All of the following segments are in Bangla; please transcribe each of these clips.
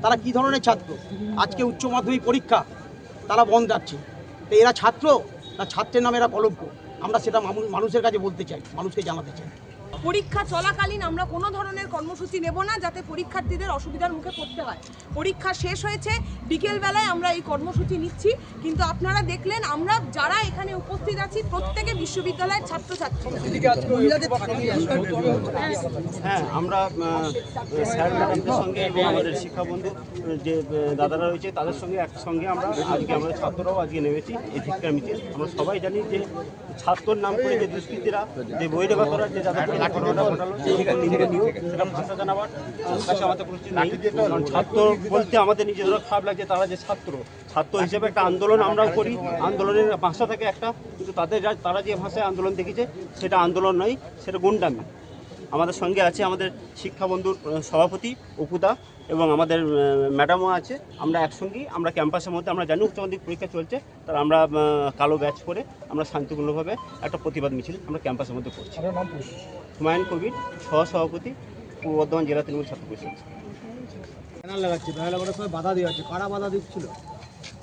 তারা কি ধরনের ছাত্র। আজকে উচ্চ মাধ্যমিক পরীক্ষা তারা বন্ধ যাচ্ছে, তো এরা ছাত্র না ছাত্রের নামে এরা কলঙ্ক? আমরা সেটা মানুষের কাছে বলতে চাই, মানুষকে জানাতে চাই। পরীক্ষা চলাকালীন আমরা কোনো ধরনের কর্মসূচি নেব না যাতে পরীক্ষার্থীদের অসুবিধার মুখে পড়তে হয়। পরীক্ষা শেষ হয়েছে, বিকেলবেলায় আমরা এই কর্মসূচি নিচ্ছি, কিন্তু আপনারা দেখলেন আমরা যারা এখানে উপস্থিত আছি প্রত্যেকে বিশ্ববিদ্যালয়ের ছাত্রছাত্রী। হ্যাঁ, আমরা স্যার ম্যাডামদের সঙ্গে এবং আমাদের শিক্ষাবন্ধু যে দাদারা রয়েছে তাদের সঙ্গে একসঙ্গে আমরা আমাদের ছাত্ররাও আজকে নেমেছি এই ধিক্কার মিছিল। আমরা সবাই জানি যে ছাত্রর নাম করে যে দুষ্কৃতীরা, যে বহিরাগতরা যে যাদের ঘটনাটা ঘটালো সেখানে নিজেকে নিয়েও সেটা ভাষা জানাবার কাছে আমাদের পরিস্থিতি নেই। কারণ ছাত্র বলতে আমাদের নিজেদেরও খারাপ লাগছে, তারা যে ছাত্র হিসেবে একটা আন্দোলন আমরাও করি, আন্দোলনের ভাষা থাকে একটা, কিন্তু তারা যে ভাষায় আন্দোলন দেখেছে সেটা আন্দোলন নয়, সেটা গুন্ডামি। আমাদের সঙ্গে আছে আমাদের শিক্ষাবন্ধুর সভাপতি অপুদা এবং আমাদের ম্যাডামও আছে। আমরা একসঙ্গেই আমরা ক্যাম্পাসের মধ্যে আমরা জানি উচ্চ মাধ্যমিক পরীক্ষা চলছে, তার আমরা কালো ব্যাচ করে আমরা শান্তিপূর্ণভাবে একটা প্রতিবাদ মিছিল আমরা ক্যাম্পাসের মধ্যে করছি। হুমায়ুন কবির, সহসভাপতি, পূর্ব বর্ধমান জেলা তৃণমূল ছাত্র পরিষদ।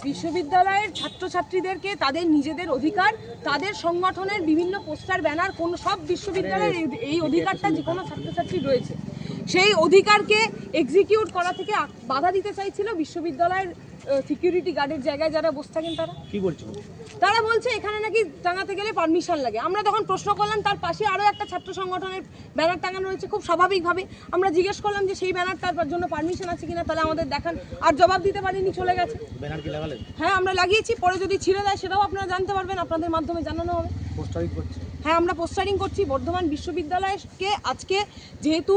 বিশ্ববিদ্যালয়ের ছাত্রছাত্রীদেরকে তাদের নিজেদের অধিকার, তাদের সংগঠনের বিভিন্ন পোস্টার ব্যানার, কোন সব বিশ্ববিদ্যালয়ের এই অধিকারটা যে কোনো ছাত্রছাত্রী রয়েছে, সেই অধিকারকে এক্সিকিউট করা থেকে বাধা দিতে চাইছিল বিশ্ববিদ্যালয়ের সিকিউরিটি গার্ডের জায়গায় যারা বসে থাকেন। তারা কি বলছে? তারা বলছে এখানে নাকি টাঙাতে গেলে পারমিশন লাগে। আমরা তখন প্রশ্ন করলাম, তার পাশে আরও একটা ছাত্র সংগঠনের ব্যানার টাঙানো রয়েছে, খুব স্বাভাবিকভাবে আমরা জিজ্ঞেস করলাম যে সেই ব্যানারটার জন্য পারমিশন আছে কিনা, তাহলে আমাদের দেখান। আর জবাব দিতে পারিনি, চলে গেছে। ব্যানার কি লাগালেন? হ্যাঁ, আমরা লাগিয়েছি, পরে যদি ছিঁড়ে দেয় সেটাও আপনারা জানতে পারবেন, আপনাদের মাধ্যমে জানানো হবে। পোস্টারিং করছি? হ্যাঁ, আমরা পোস্টারিং করছি। বর্ধমান বিশ্ববিদ্যালয়কে আজকে যেহেতু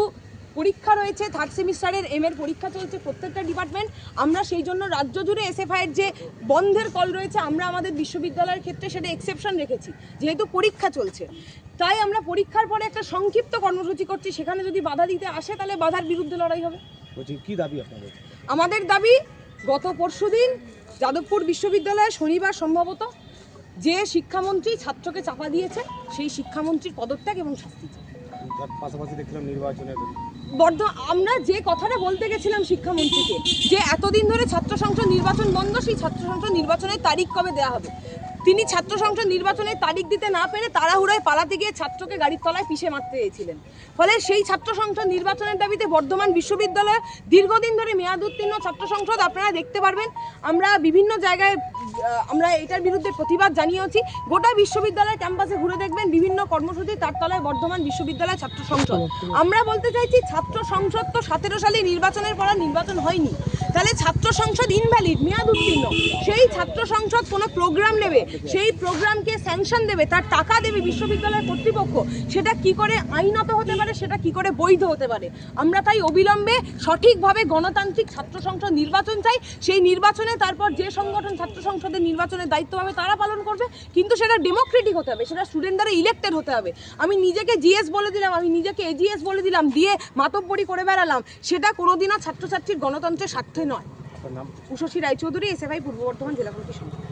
পরীক্ষা রয়েছে, থার্ড সেমিস্টারের এর পরীক্ষা চলছে প্রত্যেকটা ডিপার্টমেন্ট, আমরা সেই জন্য রাজ্য জুড়ে এসএফআইয়ের যে বন্ধের কল রয়েছে আমরা আমাদের বিশ্ববিদ্যালয়ের ক্ষেত্রে সেটা এক্সেপশন রেখেছি, যেহেতু পরীক্ষা চলছে। তাই আমরা পরীক্ষার পরে একটা সংক্ষিপ্ত কর্মসূচি করছি, সেখানে যদি বাধা দিতে আসে তাহলে বাধার বিরুদ্ধে লড়াই হবে। কি দাবি আপনাদের? আমাদের দাবি, গত পরশুদিন যাদবপুর বিশ্ববিদ্যালয়ে শনিবার সম্ভবত যে শিক্ষামন্ত্রী ছাত্রকে চাপা দিয়েছে সেই শিক্ষামন্ত্রীর পদত্যাগ এবং শাস্তি চাই। পাশাপাশি দেখলাম নির্বাচনের আমরা যে কথাটা বলতে গেছিলাম শিক্ষামন্ত্রীকে, যে এতদিন ধরে ছাত্র সংসদ নির্বাচন বন্ধ, সেই ছাত্র সংসদ নির্বাচনের তারিখ কবে দেওয়া হবে। তিনি ছাত্র সংসদ নির্বাচনের তারিখ দিতে না পেরে তাড়াহুড়োয় পালাতে গিয়ে ছাত্রকে গাড়ির তলায় পিষে মারতে চেয়েছিলেন। ফলে সেই ছাত্র সংসদ নির্বাচনের দাবিতে বর্ধমান বিশ্ববিদ্যালয়ে দীর্ঘদিন ধরে মেয়াদ উত্তীর্ণ ছাত্র সংসদ আপনারা দেখতে পারবেন, আমরা বিভিন্ন জায়গায় আমরা এটার বিরুদ্ধে প্রতিবাদ জানিয়েছি। গোটা বিশ্ববিদ্যালয় ক্যাম্পাসে ঘুরে দেখবেন বিভিন্ন কর্মসূচি, তার তলায় বর্ধমান বিশ্ববিদ্যালয় ছাত্র সংসদ। আমরা বলতে চাইছি, ছাত্র সংসদ তো 17 সালে নির্বাচনের পর নির্বাচন হয়নি, তাহলে ছাত্র সংসদ ইনভ্যালিড, মেয়াদ উত্তীর্ণ। সেই ছাত্র সংসদ কোনো প্রোগ্রাম নেবে, সেই প্রোগ্রামকে স্যাংশন দেবে, তার টাকা দেবে বিশ্ববিদ্যালয় কর্তৃপক্ষ, সেটা কি করে আইনত হতে পারে, সেটা কি করে বৈধ হতে পারে? আমরা তাই অবিলম্বে সঠিকভাবে গণতান্ত্রিক ছাত্র সংসদ নির্বাচন চাই। সেই নির্বাচনে তারপর যে সংগঠন ছাত্র সংসদের নির্বাচনের দায়িত্ব পাবে তারা পালন করবে, কিন্তু সেটা ডেমোক্রেটিক হতে হবে, সেটা স্টুডেন্ট দ্বারা ইলেক্টেড হতে হবে। আমি নিজেকে জিএস বলে দিলাম, আমি নিজেকে এজিএস বলে দিলাম, দিয়ে মাতব্বরি করে বেড়ালাম, সেটা কোনোদিনও ছাত্রছাত্রীর গণতন্ত্রের স্বার্থে নয়। উষসী রায়চৌধুরী, এসএফআই পূর্ব বর্ধমান জেলা কমিটির সভাপতি।